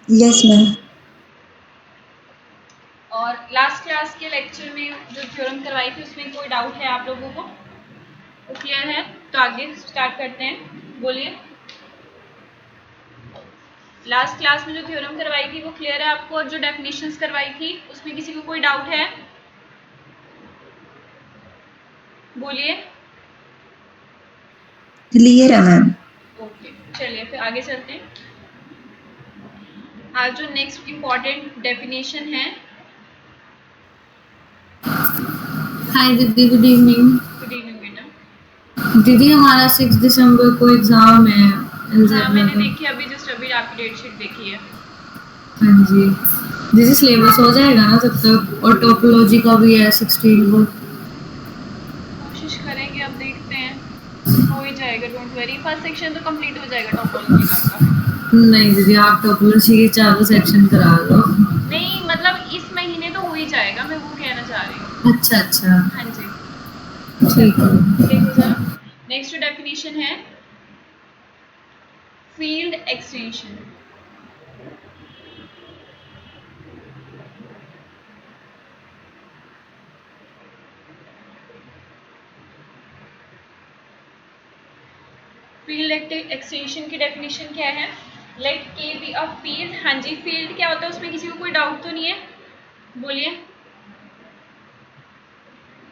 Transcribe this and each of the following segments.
Yes ma'am. और last class के lecture में जो थ्योरम करवाई थी उसमें कोई डाउट है आप लोगों को? तो क्लियर है? तो आगे स्टार्ट करते हैं, बोलिए। लास्ट क्लास में जो थ्योरम करवाई थी वो क्लियर है आपको, और जो डेफिनेशंस करवाई थी उसमें किसी को कोई डाउट है? बोलिए। क्लियर है मैम। ओके, चलिए फिर आगे चलते हैं। आज जो नेक्स्ट इम्पॉर्टेंट डेफिनेशन है। हाय दीदी, गुड इवनिंग। गुड इवनिंग बेटा। दीदी हमारा 6 दिसंबर को एग्जाम है हाँ मैंने नगर। देखी, अभी जस्ट अभी आपकी डेट शीट देखी है। हाँ जी दीदी, सिलेबस हो जाएगा ना तब तक? और टोपोलॉजी का भी है 16 को। कोशिश करेंगे, अब देखते हैं, हो ही जाएगा, डोंट वरी। फर्स्ट सेक्शन तो कंप्लीट हो जाएगा टोपोलॉजी का आपका। नहीं दीदी, आप टोपोलॉजी के चारों सेक्शन करा लो। नहीं मतलब इस महीने तो हो ही जाएगा, मैं वो कहना चाह रही हूँ। अच्छा अच्छा, हाँ जी, ठीक है। देखो जरा। नेक्स्ट जो डेफिनेशन है, फील्ड एक्सटेंशन। फील्ड एक्सटेंशन की डेफिनेशन क्या है? Late K be a field. हाँ जी, फील्ड क्या होता है उसमें किसी को कोई डाउट तो नहीं है? बोलिए।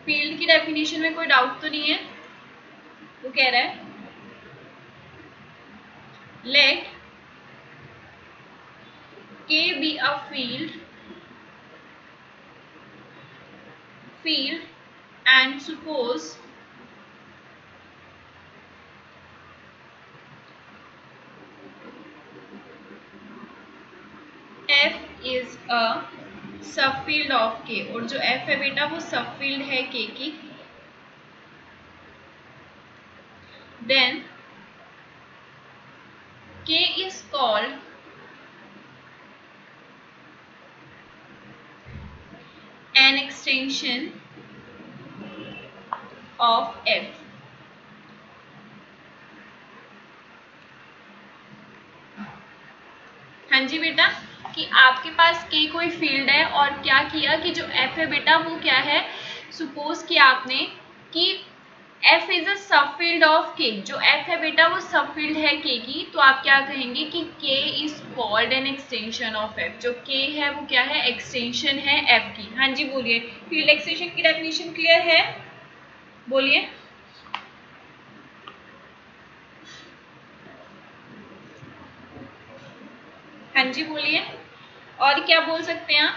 फील्ड की डेफिनेशन में कोई डाउट तो नहीं है? वो कह रहा है late K be a field and suppose f is a subfield of k, और जो f है बेटा वो सबफील्ड है k की, then k is called an extension of f। हाँ जी बेटा, कि आपके पास k कोई फील्ड है और क्या किया कि जो f है बेटा वो क्या है, सपोज किया आपने कि f is a subfield of k। जो f है बेटा वो सबफील्ड है k की, तो आप क्या कहेंगे कि k is called an extension of f। जो k है वो क्या है, एक्सटेंशन है f की। हाँ जी बोलिए, फील्ड एक्सटेंशन की डेफिनेशन क्लियर है? बोलिए। हाँ जी बोलिए, और क्या बोल सकते हैं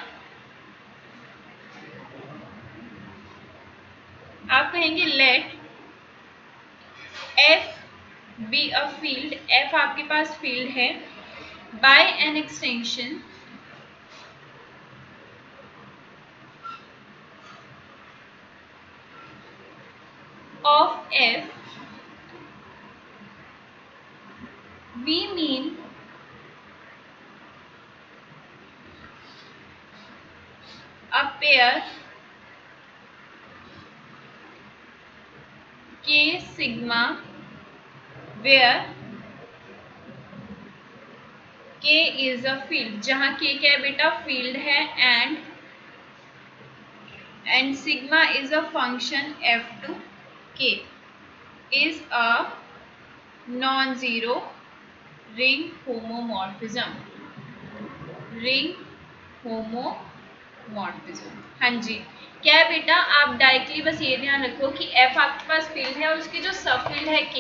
आप कहेंगे let f be a field. f आपके पास फील्ड है by an extension of f, we mean a pair k sigma where k is a field। जहां k क्या है बेटा, फील्ड है, and sigma is a function f to k is a non-zero ring homomorphism। Ring homomorphism. हाँ जी, क्या है बेटा, आप डायरेक्टली बस ये ध्यान रखो कि f आपके पास फील्ड है और उसकी जो सब फील्ड है k,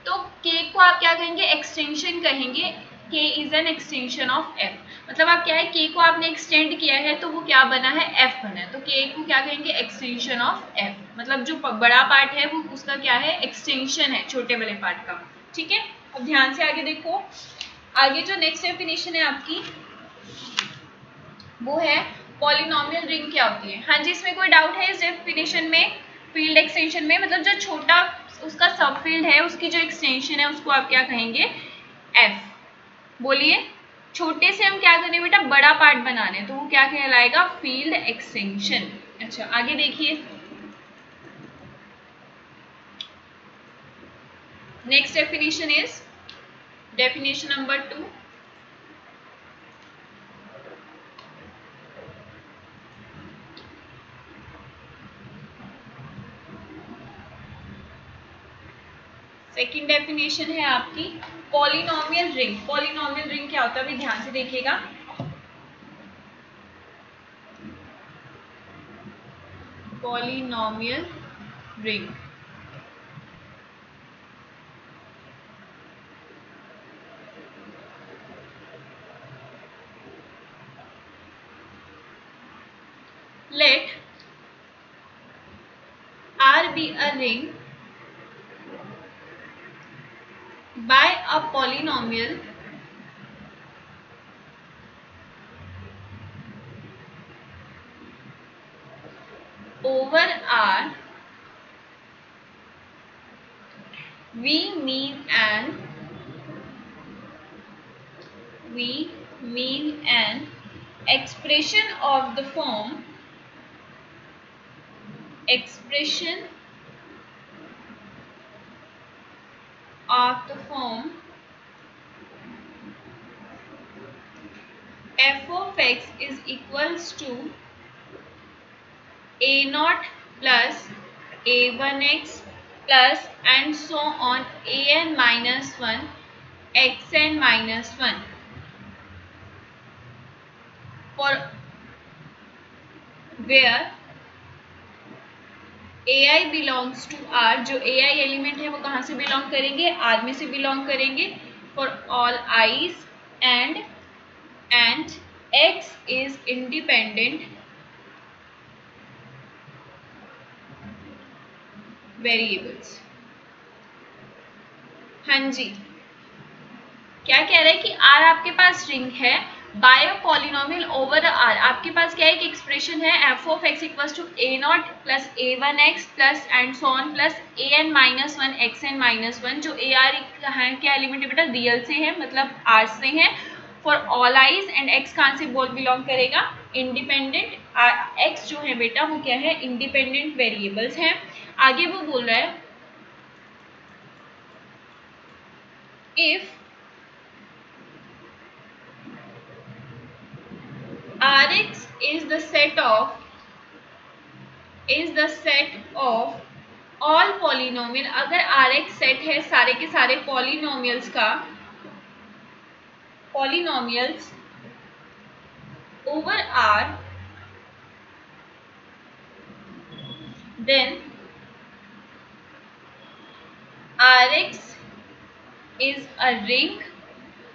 तो k को आप क्या कहेंगे, एक्सटेंशन कहेंगे। k is an extension of f। मतलब आप क्या है, k को आपने एक्सटेंड किया है तो वो क्या बना है, f बना है, तो k को क्या कहेंगे, एक्सटेंशन ऑफ f। मतलब जो बड़ा पार्ट है वो उसका क्या है, एक्सटेंशन है छोटे वाले पार्ट का। ठीक है, अब ध्यान से आगे देखो। आगे जो नेक्स्ट डेफिनेशन है आपकी वो है पॉलिनोमियल रिंग क्या होती है। हाँ जी, इसमें कोई डाउट है इस डेफिनेशन में? फील्ड एक्सटेंशन में मतलब जो छोटा उसका सब फील्ड है उसकी जो एक्सटेंशन है उसको आप क्या कहेंगे, एफ। बोलिए। छोटे से हम क्या करें बेटा, बड़ा पार्ट बनाने, तो वो क्या कहलाएगा, फील्ड एक्सटेंशन। अच्छा आगे देखिए, next definition is definition number 2। Second definition है आपकी पॉलिनोमियल रिंग। पॉलिनोमियल रिंग क्या होता है, अभी ध्यान से देखिएगा। Polynomial ring let R be a ring by a polynomial over R. We mean an expression of the form f of x is equals to a naught plus a1x plus and so on an minus 1 xn minus 1 for where ai belongs to r। जो ai element है वो कहाँ से belong करेंगे, r में से belong करेंगे। For all i's and x is independent variables. हाँ जी, क्या कह रहा है कि r आपके पास रिंग है by a polynomial over r। आपके पास क्या है, एक एक्सप्रेशन है f of x equals to a not plus a1x plus and so on plus an minus 1 xn minus 1। जो a r क्या एलिमेंट है बेटा, रियल से है, मतलब r से है। For all i's and x कहाँ से बिलोंग करेगा, इंडिपेंडेंट। x जो है बेटा वो क्या है, इंडिपेंडेंट वेरिएबल्स हैं। आगे वो बोल रहा है if Rx is the set of all polynomial। अगर Rx सेट है सारे के सारे पॉलिनोमियल्स का, polynomials over R, then Rx is a ring।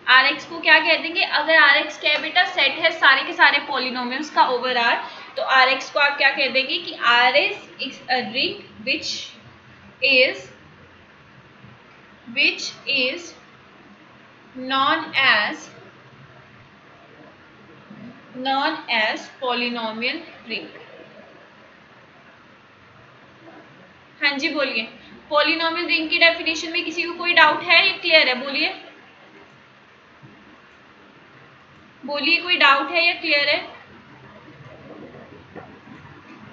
Rx को क्या कह देंगे, अगर Rx क्या है बेटा, सेट है सारे के सारे पॉलिनोमियल्स का ओवर R, तो Rx को आप क्या कह देंगे कि Rx is a ring which is known as polynomial ring। हाँ जी बोलिए, पॉलिनोमियल रिंग की डेफिनेशन में किसी को कोई डाउट है या क्लियर है, बोलिए बोलिए, कोई डाउट है या क्लियर है।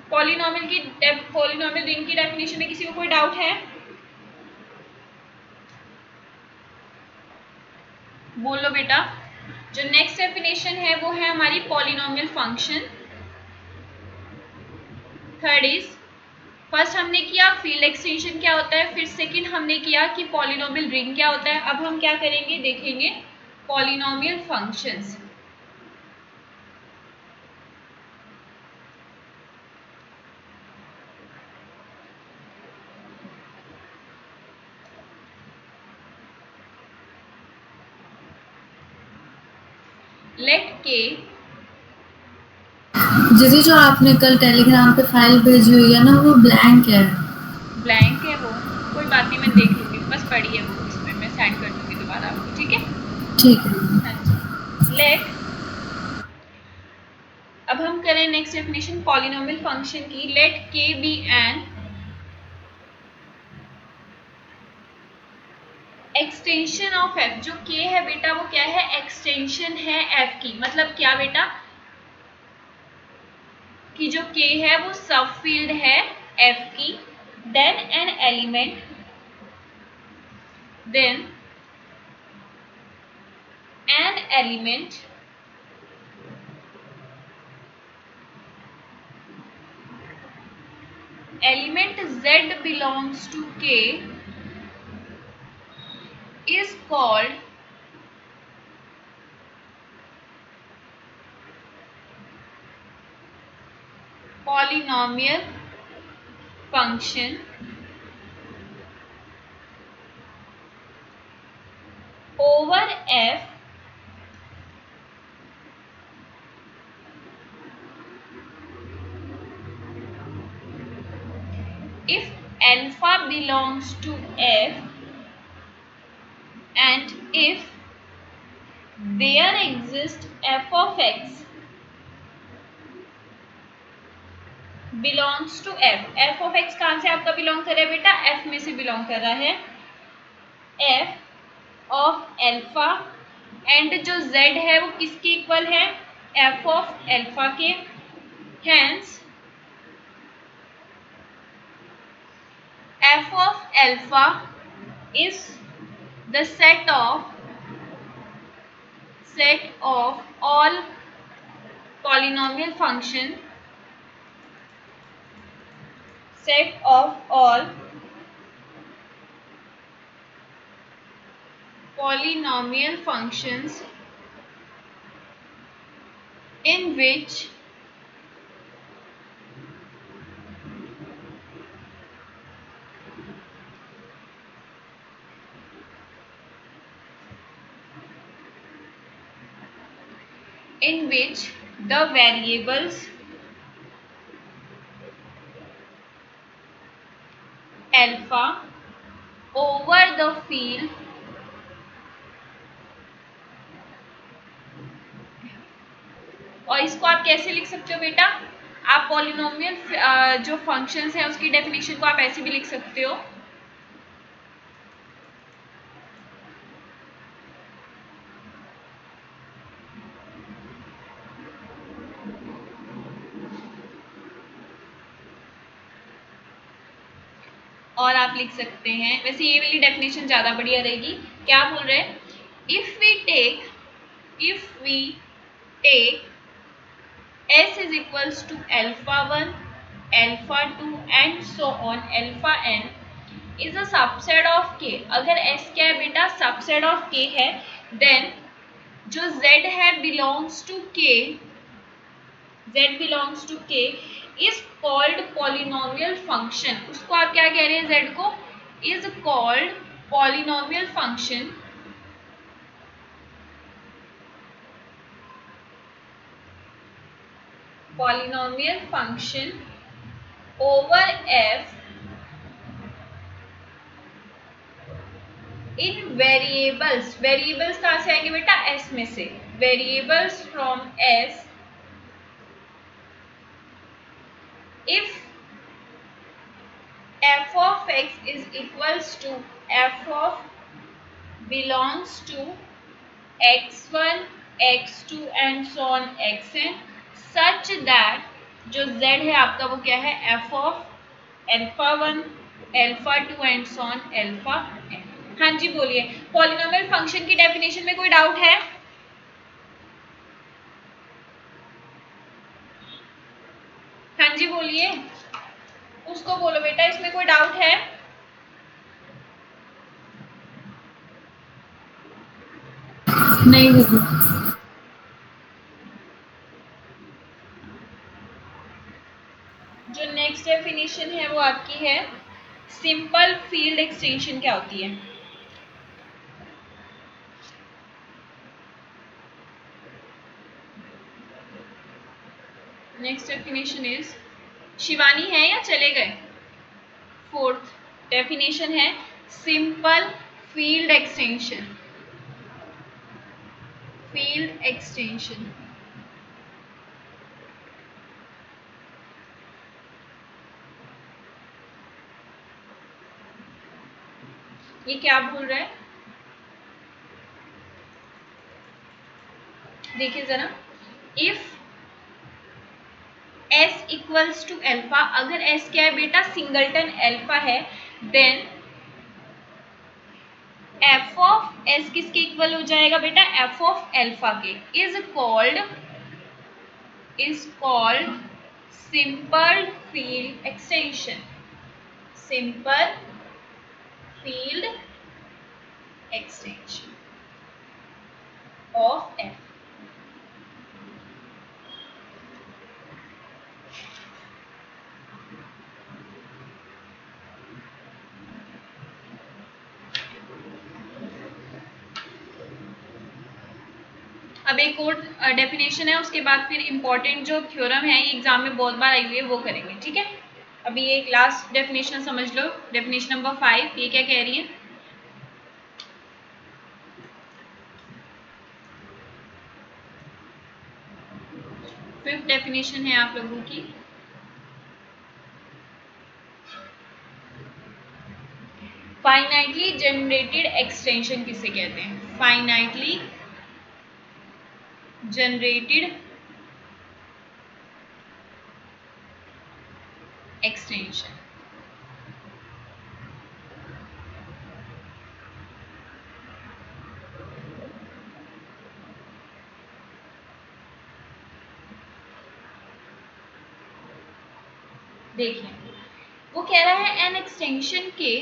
पॉलिनोमियल रिंग की डेफिनेशन में किसी को कोई डाउट है, बोलो बेटा। जो नेक्स्ट डेफिनेशन है वो है हमारी polynomial function. Third is, first हमने किया फील्ड एक्सटेंशन क्या होता है, फिर सेकंड हमने किया कि पॉलिनोमियल रिंग क्या होता है। अब हम क्या करेंगे, देखेंगे पॉलिनोमियल फंक्शंस। लेट के, दीदी जो आपने कल टेलीग्राम पे फाइल भेजी हुई है ना वो ब्लैंक है। ब्लैंक है वो, कोई बात नहीं, मैं देख लूंगी, बस पढ़ी है वो, इसमें मैं सेंड कर दूंगी दोबारा आपको, ठीक है। ठीक है। हाँ जी, लेट, अब हम करें नेक्स्ट डेफिनेशन पॉलिनोमियल फंक्शन की। Let K be an extension of F. जो के है बेटा वो क्या है, एक्सटेंशन है एफ की। मतलब क्या बेटा, कि जो के है वो सब फील्ड है एफ की। Then an element element z belongs to K is called polynomial function over f if alpha belongs to f and if there exists f of x belongs to f. f of x कहाँ से आपका belong कर रहा है बेटा? f में से belong कर रहा है. f of अल्फा एंड जो z है वो किसके इक्वल है? f of अल्फा के. Hence f of alpha is the set of all polynomial function set of all polynomial functions in which the variables alpha over the field और इसको आप कैसे लिख सकते हो बेटा? आप पॉलिनोमियल जो फंक्शंस है उसकी डेफिनेशन को आप ऐसे भी लिख सकते हो. और आप लिख सकते हैं, वैसे ये वाली डेफिनेशन ज़्यादा बढ़िया रहेगी. क्या बोल रहे हैं? If we take s is equals to alpha 1, alpha 2 and so on alpha n is a subset of k. अगर s क्या है बेटा? सबसेट ऑफ k है. देन जो z है belongs to k is called polynomial function. उसको आप क्या कह रहे हैं? z को is called polynomial function over f in variables कहाँ से आएंगे बेटा? s में से. variables from s if f of x is equals to f of belongs to x1 x2 and so on xn such that जो z है आपका वो क्या है? f of alpha 1 alpha 2 and so on alpha n. हाँ जी बोलिए. Polynomial function की डेफिनेशन में कोई डाउट है? हाँ जी बोलिए. उसको बोलो बेटा, इसमें कोई डाउट है? नहीं दीदी. जो नेक्स्ट डेफिनेशन है वो आपकी है सिंपल फील्ड एक्सटेंशन. क्या होती है? नेक्स्ट डेफिनेशन इज, शिवानी है या चले गए? फोर्थ डेफिनेशन है सिंपल फील्ड एक्सटेंशन. ये क्या बोल रहा है? देखिए जरा. If s equals to alpha, अगर s क्या है बेटा? सिंगलटन अल्फा है. देन f ऑफ s किसके इक्वल हो जाएगा बेटा? f ऑफ अल्फा के. Is called simple field extension. Simple field extension of f. अब एक और डेफिनेशन है, उसके बाद फिर इम्पोर्टेंट जो थ्योरम है ये एग्जाम में बहुत बार आई हुई है वो करेंगे, ठीक है। अभी ये एक लास्ट डेफिनेशन समझ लो, डेफिनेशन नंबर 5, ये क्या कह रही है। फिफ्थ डेफिनेशन है आप लोगों की, फाइनाइटली जनरेटेड एक्सटेंशन किसे कहते हैं। फाइनाइटली जनरेटेड एक्सटेंशन, देखिए वो कह रहा है एन एक्सटेंशन के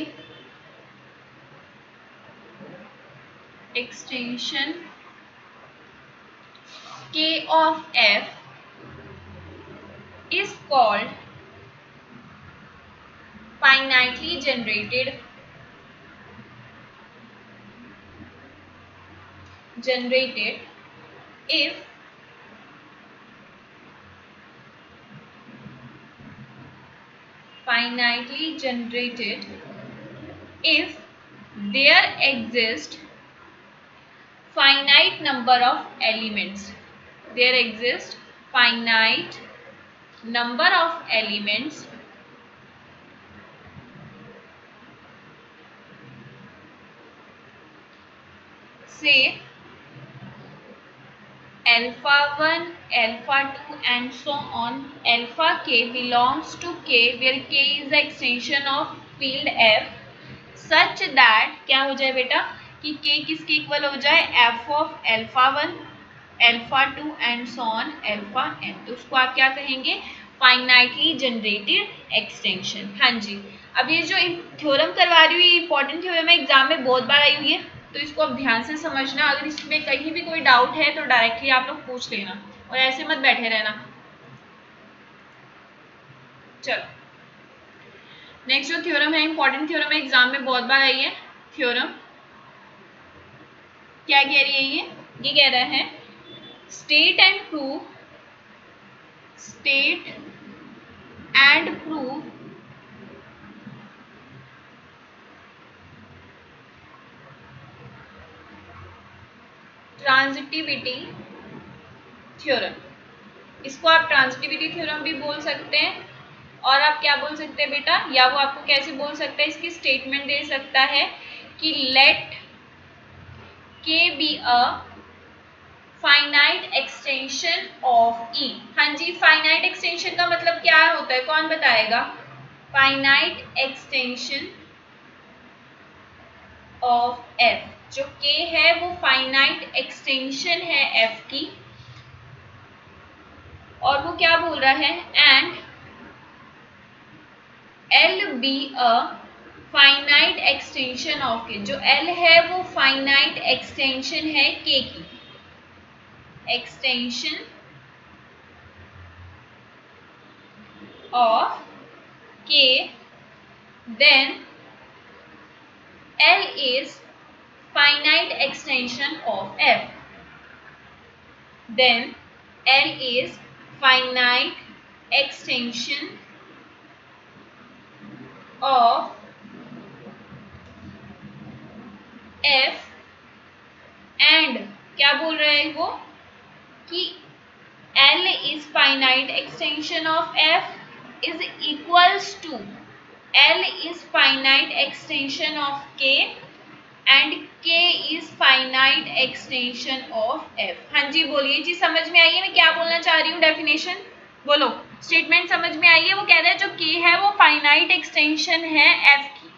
extension k of f is called finitely generated if finitely generated if there exist finite number of elements, there exist finite number of elements say alpha 1, alpha 2 and so on, alpha k belongs to k where k is the extension of field f such that क्या हो जाए बेटा कि k किसके equal हो जाए, f of alpha 1, alpha 2 and so on alpha n, तो उसको आप क्या कहेंगे, फाइनाइटली जनरेटेड एक्सटेंशन। हाँ जी, अब ये जो थ्योरम करवा रही हूँ ये इंपॉर्टेंट थ्योरम है, एग्जाम में बहुत बार आई हुई है, तो इसको अब ध्यान से समझना। अगर इसमें कहीं भी कोई डाउट है तो डायरेक्टली आप लोग पूछ लेना और ऐसे मत बैठे रहना। चलो नेक्स्ट जो थ्योरम है इंपॉर्टेंट थ्योरम है, एग्जाम में बहुत बार आई है। थ्योरम क्या कह रही है, ये कह रहा है state and prove transitivity theorem. इसको आप ट्रांजिटिविटी थ्योरम भी बोल सकते हैं और आप क्या बोल सकते हैं बेटा, या वो आपको कैसे बोल सकता है, इसकी स्टेटमेंट दे सकता है कि let K be a finite extension of E. हाँ जी, फाइनाइट एक्सटेंशन का मतलब क्या होता है, कौन बताएगा। फाइनाइट एक्सटेंशन ऑफ एफ, जो के है वो फाइनाइट एक्सटेंशन है एफ की, और वो क्या बोल रहा है, and L B a finite extension of के, जो एल है वो फाइनाइट एक्सटेंशन है के की, एक्सटेंशन ऑफ के, then L is finite extension of f, then L is finite extension of f and क्या बोल रहा है वो कि L is finite extension of f is equals to L is finite extension of k and k is finite extension of f। हाँ जी बोलिए जी, समझ में आई है मैं क्या बोलना चाह रही हूँ, डेफिनेशन बोलो, स्टेटमेंट समझ में आई है। वो कह रहा है जो k है वो फाइनाइट एक्सटेंशन है f की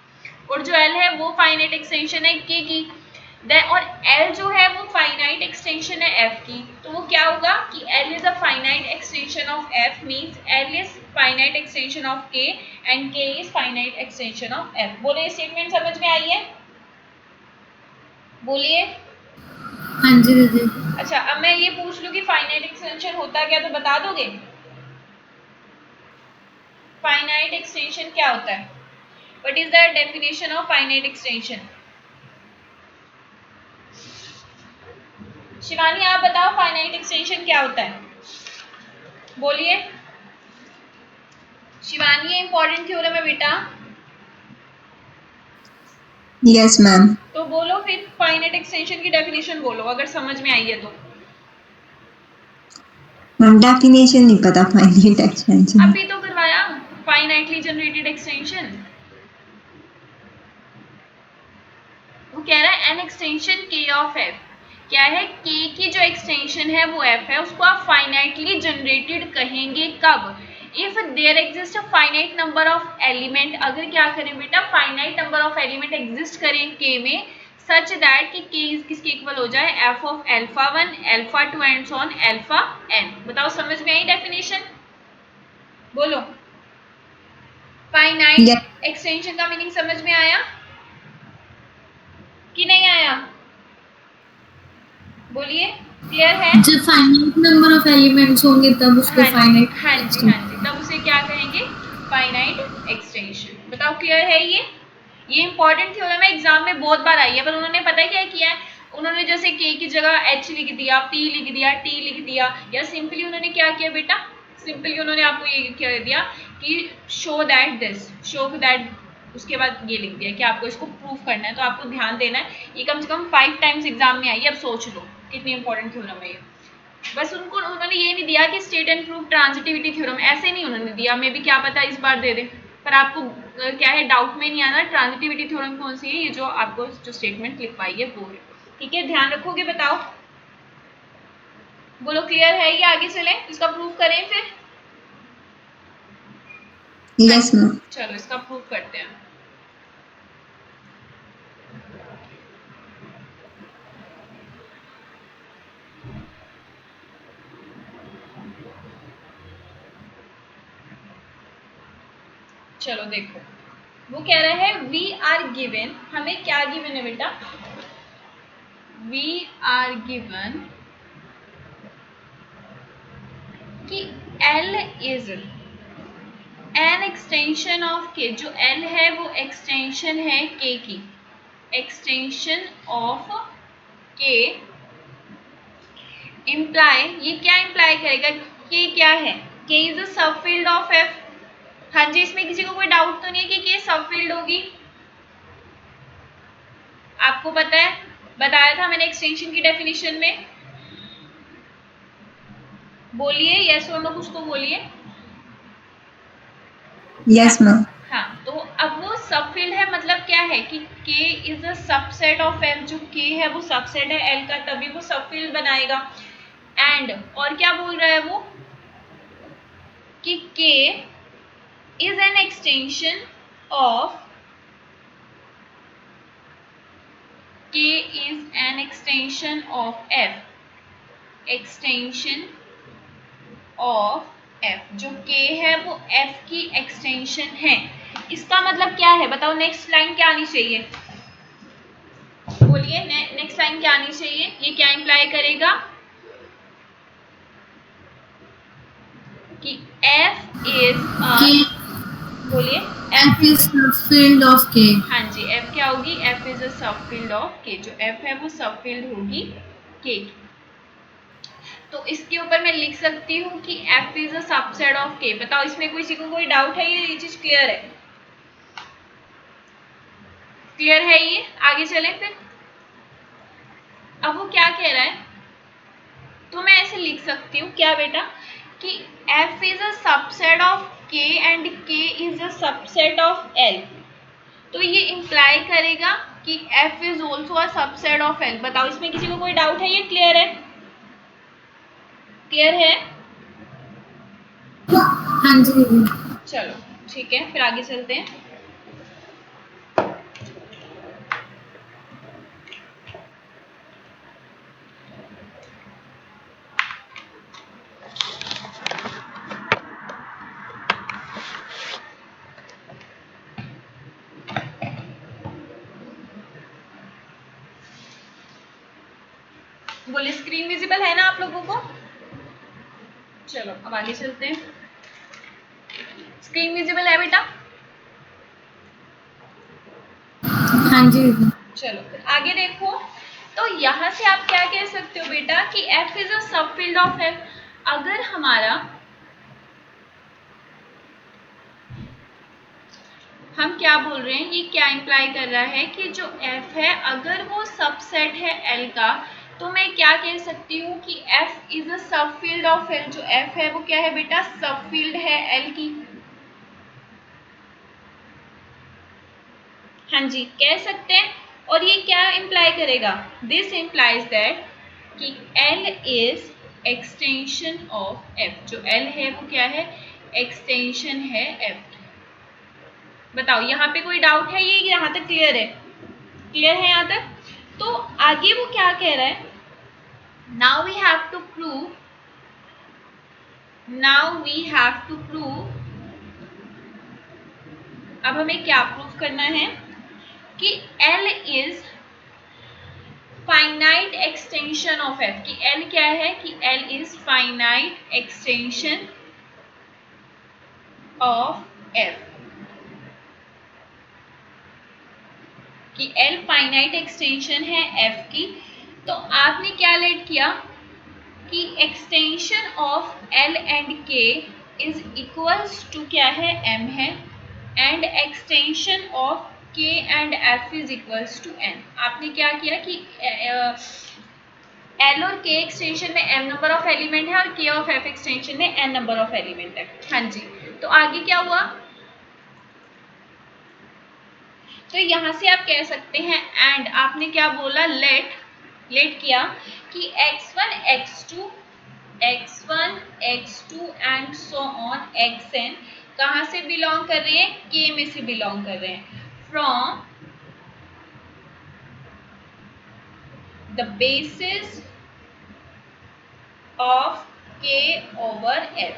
और जो l है वो फाइनाइट एक्सटेंशन है k की, और l जो है वो फाइनाइट एक्सटेंशन है f की, तो वो क्या होगा कि l is a finite extension of f means l is finite extension of k and k is finite extension of f। बोले स्टेटमेंट समझ में आई है। बोलिए। हाँ जी दीदी। अच्छा, अब मैं ये पूछ लूँ कि फाइनाइट एक्सटेंशन होता क्या, तो बता दोगे? फाइनाइट एक्सटेंशन क्या होता है? What is the definition of finite extension? Shivani आप बताओ, फाइनाइट एक्सटेंशन क्या होता है? बोलिए। शिवानी, इंपॉर्टेंट थ्योरम है बेटा। Yes ma'am. तो बोलो फिर, फाइनाइट एक्सटेंशन की डेफिनेशन बोलो अगर समझ में आई है तो। मैम डेफिनेशन नहीं पता फाइनाइट एक्सटेंशन। अभी तो करवाया, फाइनाइटली जनरेटेड एक्सटेंशन। वो कह रहा है एन एक्सटेंशन के ऑफ एफ। क्या है? के की जो एक्सटेंशन है वो एफ है, उसको आप फाइनाइटली जनरेटेड कहेंगे कब? If there exist a finite number of element, अगर क्या करें बेटा, finite number of element exist करें के में, सच दैट कि के किसके इक्वल हो जाए, F of alpha 1 alpha 2 and so on alpha n. बताओ समझ में आई डेफिनेशन? बोलो। फाइनाइट एक्सटेंशन का मीनिंग समझ में आया कि नहीं आया? बोलिए, क्लियर है? जब फाइनाइट नंबर ऑफ एलिमेंट्स होंगे तब उसको हाँ जी, फाइनाइट हाँ जी, हाँ जी, तब उसे क्या कहेंगे? Finite extension. बताओ, क्लियर है ये इंपॉर्टेंट थ्योरम है, एग्जाम में बहुत बार आई है, पर उन्होंने पता है क्या किया है? उन्होंने जैसे के की जगह एच लिख दिया, पी लिख दिया, टी लिख दिया, या सिंपली उन्होंने क्या किया बेटा, सिंपली उन्होंने आपको ये कह दिया कि show that this, show that, उसके बाद ये लिख दिया कि आपको इसको प्रूव करना है। तो आपको ध्यान देना है, ये कम से कम 5 टाइम्स एग्जाम में आई है। अब सोच लो कितनी इंपॉर्टेंट थ्योरम है ये। बस उन्होंने ये नहीं दिया कि state and prove transitivity theorem, ऐसे नहीं उन्होंने दिया, मे भी क्या पता इस बार दे दे। पर आपको क्या है, डाउट में नहीं आना ट्रांजिटिविटी थ्योरम कौन सी है, ये जो आपको जो स्टेटमेंट लिखवाई है वो है। ठीक है, ध्यान रखोगे? बताओ, बोलो, क्लियर है ये? आगे चलें, इसका प्रूफ करें फिर? Yes ma'am. चलो इसका प्रूफ करते हैं। चलो देखो, वो कह रहा है वी आर गिवन, हमें क्या गिवन है बेटा? वी आर गिवन कि L is an extension of के, जो L है वो एक्सटेंशन है K की, एक्सटेंशन ऑफ K इम्प्लाई, ये क्या इम्प्लाई करेगा? K क्या है? K इज अ सब फील्ड ऑफ F। हाँ जी, इसमें किसी को कोई डाउट तो नहीं है कि K सब फील्ड होगी? आपको पता है, बताया था मैंने एक्सटेंशन की डेफिनेशन में। बोलिए यस और नो, कुछ तो बोलिए। Yes ma'am. हाँ, तो अब वो सब फील्ड है, मतलब क्या है कि K is a subset of F, जो K है वो सबसेट है L का, तभी वो सब फील्ड बनाएगा। एंड और क्या बोल रहा है वो कि K is an extension of, K is an extension of F, extension of F, जो K है वो F की एक्सटेंशन है। इसका मतलब क्या है बताओ? नेक्स्ट लाइन क्या आनी चाहिए? बोलिए, नेक्स्ट लाइन क्या आनी चाहिए? ये क्या इंप्लाई करेगा कि F इज के बोलिए, एफ इज सबफील्ड ऑफ के। हाँ जी, F क्या होगी? F इज अ सब फील्ड ऑफ K, जो F है वो सब फील्ड होगी K की। तो इसके ऊपर मैं लिख सकती हूँ कि F is a subset of K। बताओ, इसमें किसी को कोई डाउट है? ये चीज क्लियर है? क्लियर है ये? आगे चलें फिर। अब वो क्या कह रहा है, तो मैं ऐसे लिख सकती हूँ क्या बेटा, कि F is a subset of K and K is a subset of L। तो ये इंप्लाई करेगा कि F is also a subset of L। बताओ, इसमें किसी को कोई डाउट है? ये क्लियर है? क्लियर है? हाँ जी दीदी। चलो ठीक है, फिर आगे चलते हैं। आप लोगों को? चलो अब आगे चलते हैं। स्क्रीन विजिबल है बेटा? हाँ जी। चलो फिर आगे देखो। तो यहाँ से आप क्या कह सकते हो बेटा कि F इज अ सब फील्ड ऑफ F। अगर हमारा हम क्या बोल रहे हैं, ये क्या इंप्लाई कर रहा है कि जो F है अगर वो सबसेट है L का, तो मैं क्या कह सकती हूँ कि F इज अ सब फील्ड ऑफ L। जो F है वो क्या है बेटा? सब फील्ड है L की। हाँ जी, कह सकते हैं। और ये क्या इंप्लाई करेगा? दिस इंप्लाइज दैट कि L is extension of F। जो L है वो क्या है? एक्सटेंशन है F। बताओ यहाँ पे कोई डाउट है? ये यहाँ तक क्लियर है? क्लियर है यहाँ तक? तो आगे वो क्या कह रहा है? Now we have to prove अब हमें क्या प्रूव करना है कि L is finite extension of F। कि L क्या है? कि L is finite extension of F। कि L फाइनाइट एक्सटेंशन है F की। तो आपने क्या लेट किया कि extension of L and K is equals to क्या है? M है। And extension of K and F is equals to N। आपने क्या किया कि L और K एक्सटेंशन में M नंबर ऑफ एलिमेंट है और K ऑफ F एक्सटेंशन में N नंबर ऑफ एलिमेंट है। हाँ जी, तो आगे क्या हुआ? तो यहाँ से आप कह सकते हैं एंड आपने क्या बोला? लेट किया कि x1 x2 and so on xn कहाँ से बिलोंग कर रहे हैं? K में से बिलोंग कर रहे हैं। From the basis of K over F।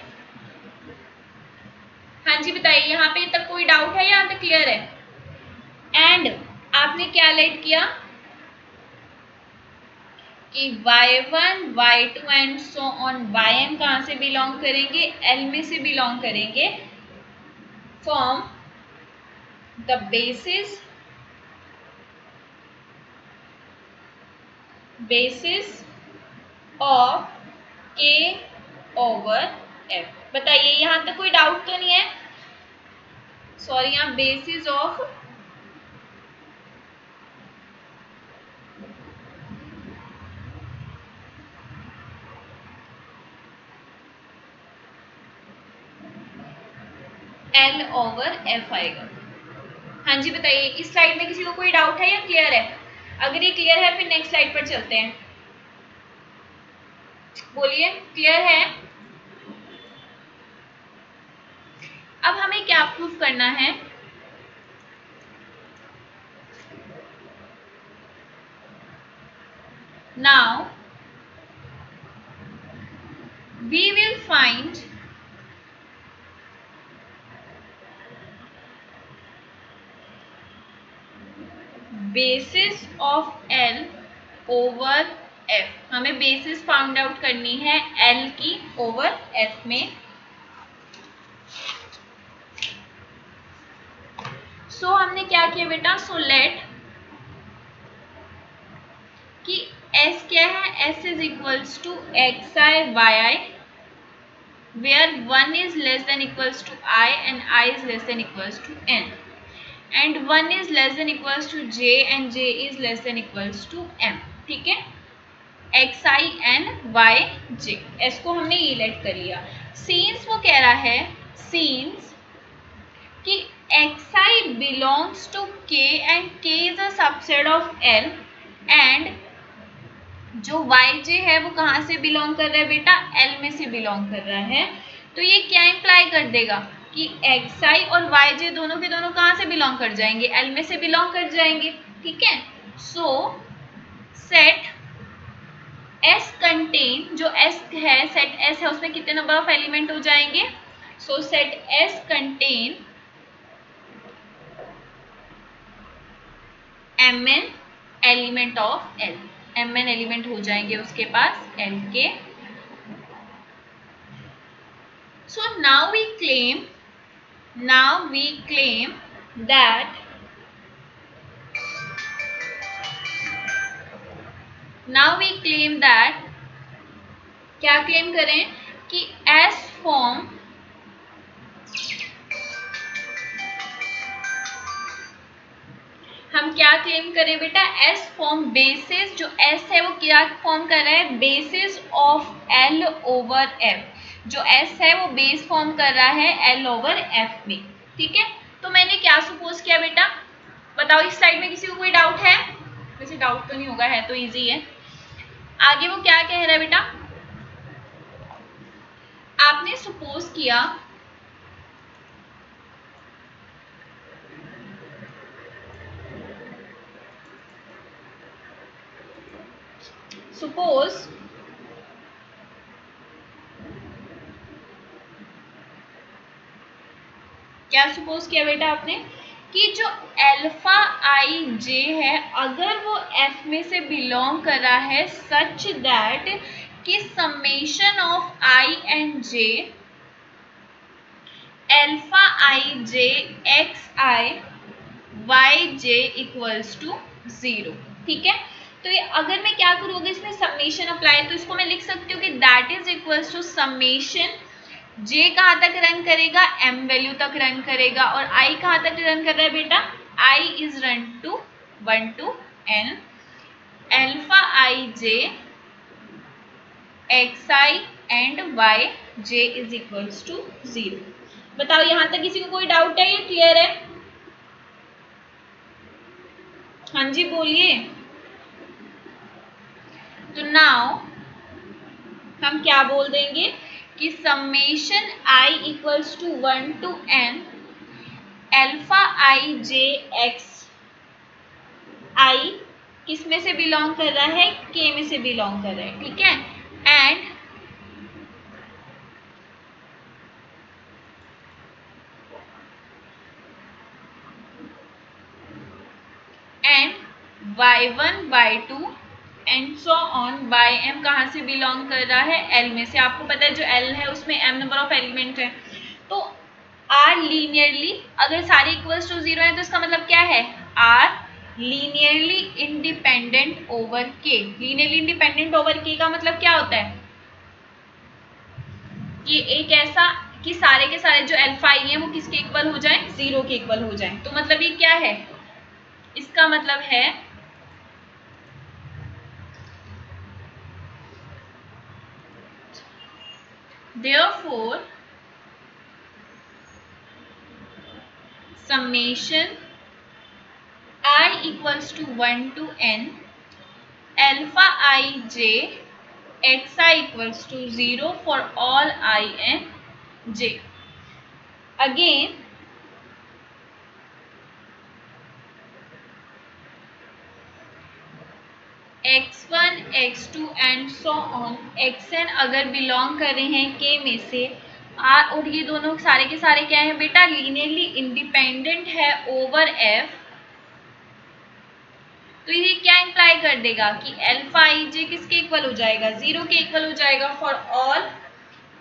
हाँ जी बताइए, यहाँ पे तक कोई डाउट है? यहाँ तक क्लियर है? एंड आपने क्या लेट किया कि y1 y2 and so on yn कहाँ से बिलोंग करेंगे? L में से बिलोंग करेंगे। From the basis of K over F। बताइए यहाँ तक कोई डाउट तो नहीं है? सॉरी, यहाँ basis of L over F आएगा। हाँ जी बताइए, इस स्लाइड में किसी को कोई डाउट है या क्लियर है? अगर ये क्लियर है फिर नेक्स्ट स्लाइड पर चलते हैं। बोलिए, क्लियर है? अब हमें क्या प्रूफ करना है? Now we will find basis of L over F। हमें बेसिस फाउंड आउट करनी है L की ओवर F में। सो हमने क्या किया बेटा? सो लेट कि S क्या है? S is equals to xi yi where 1 is less than equals to I and I is less than equals to N and 1 is less than equals to J and J is less than equals to M। ठीक है, x i and y j, s को हमने ये late कर लिया। Scenes वो कह रहा है सीन्स कि एक्स आई बिलोंग्स टू के एंड के is a subset of L and जो वाई जे है वो कहाँ से बिलोंग कर रहा है बेटा? एल में से बिलोंग कर रहा है। तो ये क्या इंप्लाई कर देगा कि एक्स आई और वाई जे दोनों के दोनों कहाँ से बिलोंग कर जाएंगे? एल में से बिलोंग कर जाएंगे। ठीक है, सो सेट S कंटेन, जो S है सेट S है उसमें कितने नंबर ऑफ एलिमेंट हो जाएंगे? सो set S contain mn element of L। mn element हो जाएंगे उसके पास l के। So now we claim that क्या क्लेम करें कि S फॉर्म हम क्या क्लेम करें बेटा, S फॉर्म बेसिस, जो S है वो क्या फॉर्म कर रहा है, basis of L over F। जो S है वो बेस फॉर्म कर रहा है L ओवर F में। ठीक है, तो मैंने क्या सपोज किया बेटा, बताओ इस स्लाइड में किसी को कोई डाउट है? वैसे डाउट तो नहीं होगा, है तो इजी है। आगे वो क्या कह रहा है बेटा, आपने सपोज किया क्या सपोज किया बेटा आपने कि जो अल्फा आई जे है अगर वो एफ में से बिलोंग कर रहा है सच दैट कि summation of i and j alpha I J x i y j equals to 0। ठीक है, तो ये अगर मैं क्या करूँगी इसमें समेशन अप्लाई, तो इसको मैं लिख सकती हूँ कि that is equals to summation J कहाँ तक रन करेगा, m वैल्यू तक रन करेगा, और i कहाँ तक रन कर रहा है बेटा, i is run to 1 to n alpha I J x i and y j is equals to 0। बताओ यहाँ तक किसी को कोई डाउट है, ये क्लियर है? हाँ जी बोलिए। तो नाउ हम क्या बोल देंगे कि summation i equals to 1 to n alpha I J x I किस में से बिलोंग कर रहा है, k में से बिलोंग कर रहा है। ठीक है, and y1 y2 and so on ym कहाँ से बिलोंग कर रहा है, l में से। आपको पता है जो l है उसमें m नंबर ऑफ एलिमेंट है, तो r लीनियरली अगर सारे इक्वल्स टू 0 है तो इसका मतलब क्या है, r linearly independent over k। Linearly independent over k का मतलब क्या होता है कि एक ऐसा कि सारे के सारे जो अल्फा आई है वो किसके इक्वल हो जाए, 0 के इक्वल हो जाए। तो मतलब ये क्या है, इसका मतलब है therefore summation I equals to 1 to n alpha I j xi equals to 0 for all I and j। Again x1 x2 and so on xn अगर बिलोंग कर रहे हैं k में से r, और ये दोनों सारे के सारे क्या है बेटा, लीनियरली इंडिपेंडेंट है ओवर f। तो ये क्या इंप्लाई कर देगा कि अल्फा आई जे किसके इक्वल हो जाएगा, 0 के इक्वल हो जाएगा for all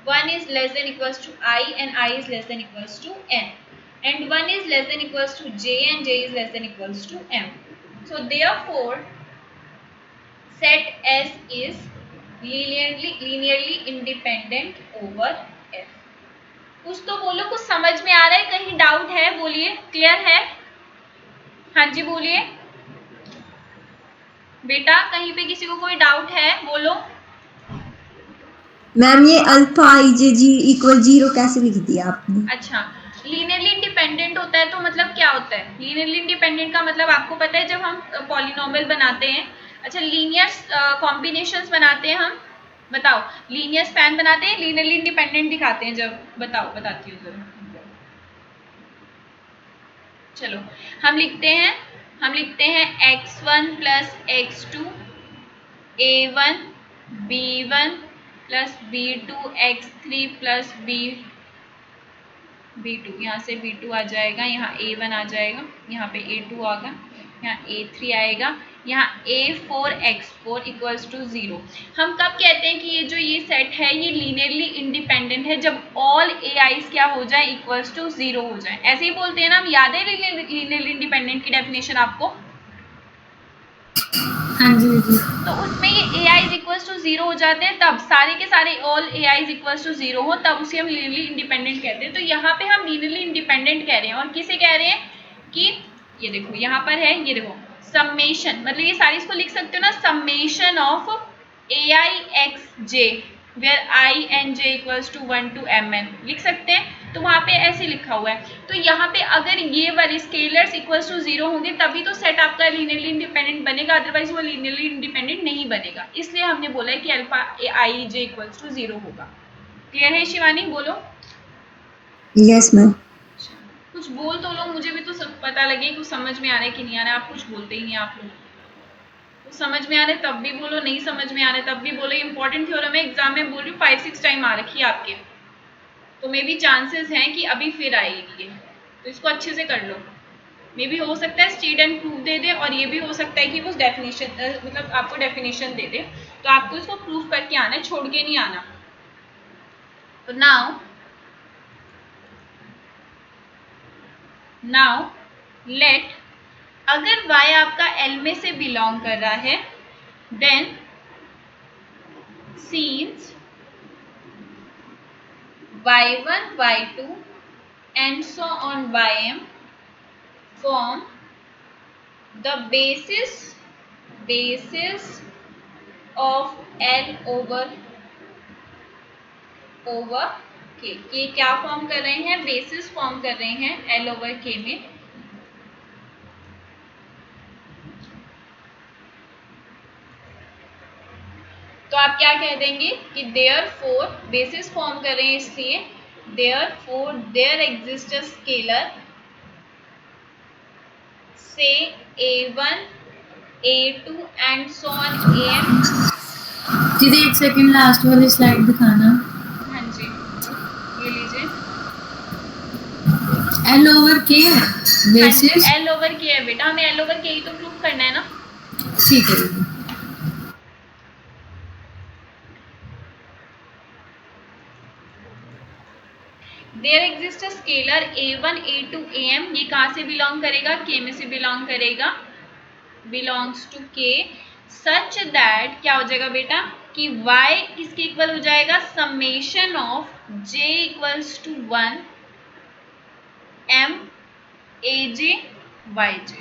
1 is less than equals to I and I is less than equals to n, and 1 is less than equals to j and j is less than equals to m। So therefore set S is linearly independent over f। कुछ तो बोलो, कुछ समझ में आ रहा है, कहीं doubt है बोलिए, क्लियर है? हाँ जी बोलिए बेटा, कहीं पे किसी को कोई डाउट है बोलो। मैम ये अल्फा आई जे जी इक्वल 0 कैसे लिख दिया आपने? अच्छा, लीनियरली इंडिपेंडेंट होता है तो मतलब क्या होता है, लीनियरली इंडिपेंडेंट का मतलब आपको पता है जब हम पॉलिनोमियल बनाते हैं, अच्छा लीनियर कॉम्बिनेशंस बनाते हैं हम, बताओ लीनियर स्पैन बनाते हैं, लीनियरली इंडिपेंडेंट दिखाते हैं जब, बताओ बताती हूँ जरा। चलो हम लिखते हैं x1 plus x2 a1 b1 plus b2 x3 plus b2, यहाँ से b2 आ जाएगा, यहाँ a1 आ जाएगा, यहाँ पे a2 आएगा, यहाँ a3 आएगा, यहाँ A4x4 इक्वल्स टू 0। हम कब कहते हैं कि ये सेट है ये लीनियरली इंडिपेंडेंट है, जब ऑल AIs क्या हो जाए इक्वल्स टू 0 हो जाए। ऐसे ही बोलते हैं ना हम, याद है लीनियरली इंडिपेंडेंट की डेफिनेशन आपको? हाँ जी जी। तो उसमें ये AIs इक्वल्स टू 0 हो जाते हैं, तब सारे के सारे ऑल AIs इक्वल्स टू 0 हो तब उसे हम लीनियरली इंडिपेंडेंट कहते हैं। तो यहाँ पे हम लीनियरली इंडिपेंडेंट कह रहे हैं, और किसे कह रहे हैं कि ये देखो यहाँ पर है, ये देखो समेशन, मतलब ये सारी इसको लिख सकते हो ना, summation of AIXJ where I and J equals to 1 to MN लिख सकते हैं। तो वहां पे ऐसे लिखा हुआ है। तो यहाँ पे अगर ये वाले स्केलर्स इक्वल्स टू 0 होंगे तभी तो सेट आपका लीनियरली इंडिपेंडेंट बनेगा, अदरवाइज वो लीनियरली इंडिपेंडेंट नहीं बनेगा। इसलिए हमने बोला है कि अल्फा IJ इक्वल्स टू 0 होगा। क्लियर है शिवानी? बोलो। Yes ma'am. कुछ बोल तो लो, मुझे भी तो सब पता लगे कुछ समझ में आ रहा है कि नहीं आ रहा है। आप कुछ बोलते ही नहीं, आप लोग कुछ समझ में आ रहा है तब भी बोलो, नहीं समझ में आ रहा है तब भी बोलो। इंपॉर्टेंट थ्योरम है, एग्जाम में बोल रही हूँ 5-6 टाइम आ रखी है आपके, तो मे भी चांसेस हैं कि अभी फिर आएगी ये, तो इसको अच्छे से कर लो। मे भी हो सकता है स्टेट एंड प्रूफ दे दे, और ये भी हो सकता है कि वो डेफिनेशन मतलब आपको डेफिनेशन दे दे, तो आपको इसको प्रूफ करके आना है, छोड़ के नहीं आना। तो नाउ लेट, अगर y आपका L में से बिलोंग कर रहा है, then since y1 y2 and so on ym form the basis of L over K। ये क्या फॉर्म कर रहे हैं? बेसिस फॉर्म कर रहे हैं L over K में। तो आप क्या कह देंगे कि therefore बेसिस फॉर्म कर रहे हैं इसलिए therefore there exists a scalar say A1 A2 and so on am। दीदी एक सेकंड लास्ट वाली स्लाइड दिखाना। हाँ जी, ये लीजिए। L over K basis L over K है बेटा, हमें L over K ही तो प्रूव करना है ना। ठीक है दीदी। There exist scalar A1 A2 AM, ये कहाँ से बिलोंग करेगा? K में से बिलोंग करेगा, belongs to K, such that क्या हो जाएगा बेटा कि y किसके इक्वल हो जाएगा? Summation of J equals to 1 M AJ YJ।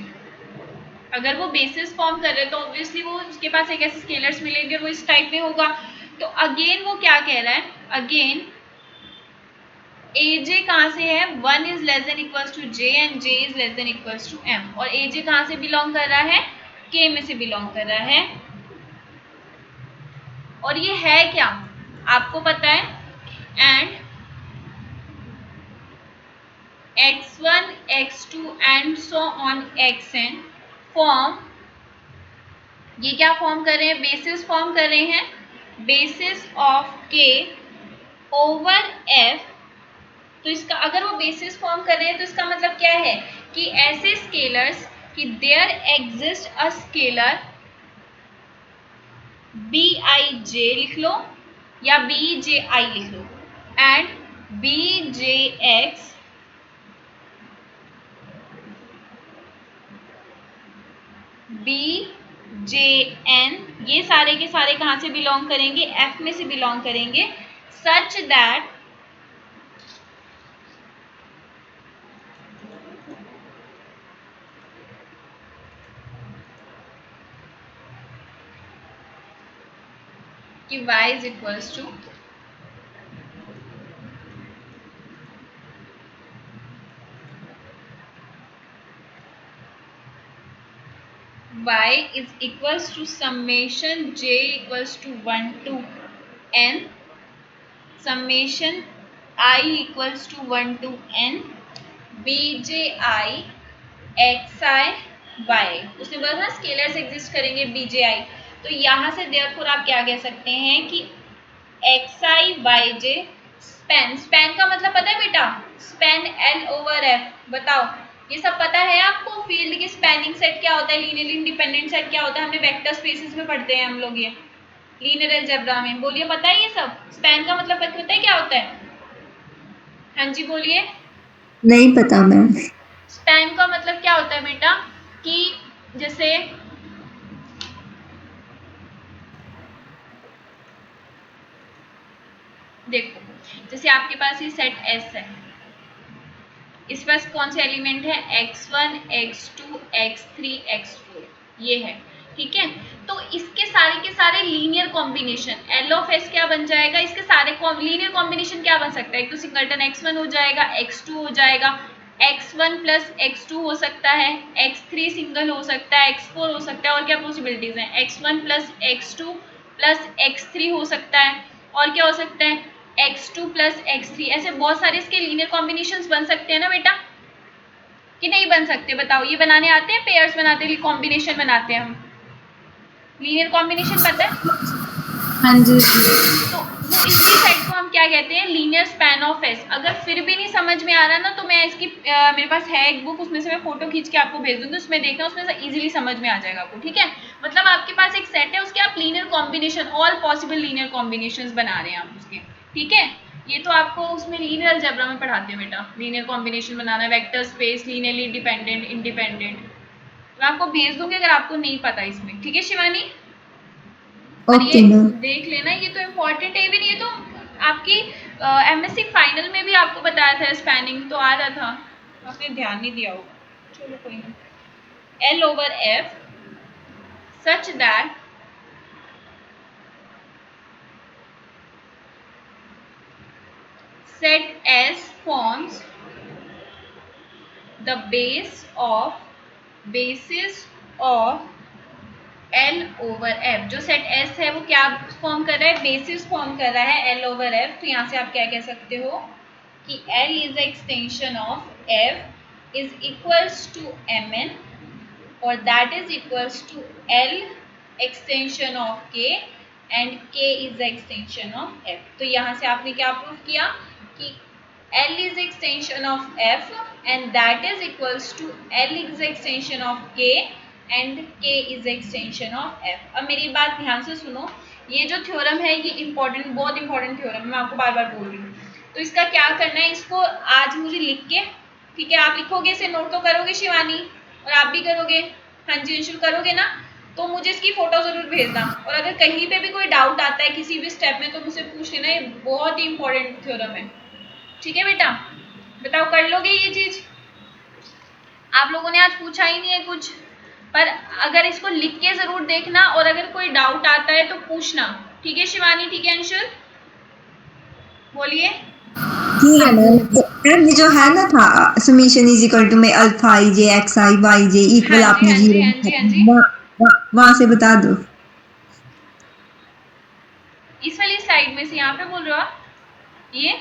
अगर वो बेसिस फॉर्म कर रहे तो ऑब्वियसली वो उसके पास एक ऐसे स्केलर्स मिलेंगे और वो इस टाइप में होगा। तो अगेन वो क्या कह रहा है? अगेन AJ कहाँ से है? 1 is less than equals to J and J is less than equals to M। और AJ कहाँ से बिलोंग कर रहा है? K में से बिलोंग कर रहा है। और ये है क्या आपको पता है? And x1 x2 and so on xn form, ये क्या फॉर्म कर रहे हैं? बेसिस फॉर्म कर रहे हैं, basis of K over F। तो इसका अगर वो बेसिस फॉर्म कर रहे हैं तो इसका मतलब क्या है कि ऐसे स्केलर्स कि there exist a scalar Bij लिख लो या Bji लिख लो, एंड Bjx Bjn, ये सारे के सारे कहाँ से बिलोंग करेंगे? F में से बिलोंग करेंगे, सच दैट कि y is equals to y is equals to summation j equals to 1 to n, summation I equals to 1 to n bji xi y। उसने बोला था स्केलर्स एग्जिस्ट करेंगे bji, तो यहाँ से देयरफॉर आप क्या कह सकते हैं कि xi yj स्पैन, स्पैन का मतलब पता है बेटा? Span L over F। बताओ ये सब पता है आपको? फील्ड की स्पैनिंग सेट क्या होता है, लीनियरली इंडिपेंडेंट सेट क्या होता है, हमने वेक्टर स्पेसेस में पढ़ते हैं हम लोग ये लीनियर अलजेब्रा में। बोलिए पता है ये सब? स्पैन का मतलब पता है क्या होता है? हाँ जी बोलिए। नहीं पता मैम। स्पैन का मतलब क्या होता है बेटा कि जैसे देखो, जैसे आपके पास ये सेट एस है, इस पास कौन से एलिमेंट है, x1 x2 x3 x4 ये है, ठीक है। तो इसके सारे के सारे linear combination L of S क्या बन जाएगा, इसके सारे लीनियर कॉम्बिनेशन क्या बन सकता है, एक तो सिंगलटन x1 हो जाएगा, x2 हो जाएगा, x1 प्लस x2 हो सकता है, x3 सिंगल हो सकता है, x4 हो सकता है, और क्या पॉसिबिलिटीज हैं, x1 plus x2 plus x3 हो सकता है, और क्या हो सकता है x2 प्लस x3, ऐसे बहुत सारे इसके लीनियर कॉम्बिनेशंस बन सकते हैं ना बेटा, कि नहीं बन सकते बताओ? ये बनाने आते हैं, पेयर्स बनाते हैं, कॉम्बिनेशन बनाते हैं हम, लीनियर कॉम्बिनेशन पता है? हाँ जी। तो वो इसी सेट को हम क्या कहते हैं, लीनियर स्पैन ऑफ एस। अगर फिर भी नहीं समझ में आ रहा ना तो मैं इसकी मेरे पास है एक बुक, उसमें से मैं फोटो खींच के आपको भेज दूंगी, उसमें देखना, उसमें से इजीली समझ में आ जाएगा आपको, ठीक है। मतलब आपके पास एक सेट है, उसके आप linear combination, all possible linear combinations बना रहे हैं आप उसके, ठीक है। ये तो आपको उसमें लीनियर अलजेब्रा में पढ़ाते हैं बेटा, लीनियर कॉम्बिनेशन बनाना, vector space, linearly dependent, independent. मैं आपको भेज दूंगी अगर आपको नहीं पता इसमें, ठीक है शिवानी। और ये ओके मैम। देख लेना, ये तो इम्पोर्टेंट है, इवन ये तो आपकी एमएससी फाइनल में भी आपको बताया था, स्पैनिंग तो आ रहा था, आपने ध्यान नहीं दिया होगा, चलो कोई नहीं। L over F such that set S forms the basis of L over F. जो सेट S है वो क्या फॉर्म कर रहा है, बेसिस फॉर्म कर रहा है L ओवर एफ। तो यहाँ से आप क्या कह सकते हो कि L is extension of F is equals to Mn और that is equals to L extension of K and K is extension of F। तो यहाँ से आपने क्या प्रूव किया कि L is extension of F and that is equals to L is extension of K and K is extension of F। अब मेरी बात ध्यान से सुनो, ये जो थ्योरम है ये इम्पोर्टेंट, बहुत इंपॉर्टेंट थ्योरम है, मैं आपको बार बार बोल रही हूँ। तो इसका क्या करना है, इसको आज मुझे लिख के, ठीक है, आप लिखोगे, इसे नोट तो करोगे शिवानी, और आप भी करोगे, हाँ जी अंशुल करोगे ना, तो मुझे इसकी फोटो जरूर भेजना। और अगर कहीं पे भी कोई डाउट आता है किसी भी स्टेप में तो मुझसे पूछ लेना, ये बहुत ही इंपॉर्टेंट थ्योरम है, ठीक है बेटा। बताओ कर लोगे ये चीज? आप लोगों ने आज पूछा ही नहीं है कुछ, पर अगर इसको लिख के जरूर देखना, और अगर कोई डाउट आता है तो पूछना, ठीक है शिवानी, ठीक है अंशुल, बोलिए। ठीक है मैम। तो मैम ये जो है ना था समीशन इज इक्वल टू में alpha I J x i y जे हाँ इक्वल जी आपने हाँ जी जीरो हाँ जी हाँ जी, वहां से बता दो। इस वाली स्लाइड में से यहाँ पे बोल रहे हो आप, ये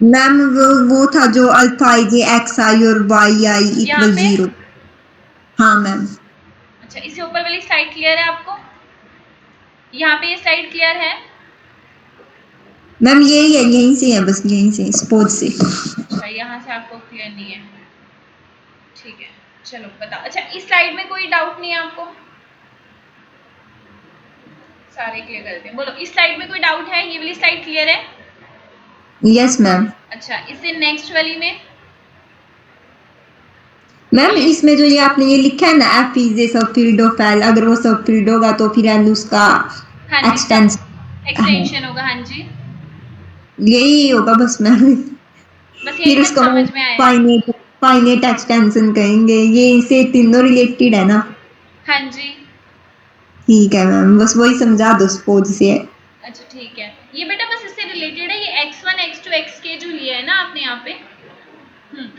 मैम वो था जो अल्फा आई जे एक्स आई और वाई आई यहाँ इक्वल पे, जीरो। हाँ मैम। अच्छा इससे ऊपर वाली स्लाइड क्लियर है आपको? यहाँ पे ये स्लाइड क्लियर है? मैम यही है, यहीं से है, बस यहीं से स्पोर्ट से। अच्छा यहाँ से आपको क्लियर नहीं है, ठीक है चलो बताओ। अच्छा इस स्लाइड में कोई डाउट नहीं है आपको? सारे क्लियर कर देते हैं, बोलो इस स्लाइड में कोई डाउट है, ये वाली स्लाइड क्लियर है? Yes ma'am. अच्छा इससे नेक्स्ट वाली में मैम बोलिए। इसमें जो ये आपने ये लिखा है ना एफ इज ए सब फील्ड ऑफ एल, अगर वो सब फील्ड होगा तो फिर एल उसका हाँ जी सब एक्सटेंस है, एक्सटेंशन होगा, हाँ जी यही होगा बस मैम। बस यहीं फिर तक उसको समझ में आया है? फाइनेट फाइनेट एक्सटेंशन कहेंगे, ये इसे तीनों रिलेटेड है ना। हाँ जी। ठीक है मैम, बस वही समझा दो स्पोर्ट से। अच्छा ठीक है, ये बेटा बस इससे रिलेटेड है, ये x1 x2 xk जो लिया है ना आपने यहाँ पे,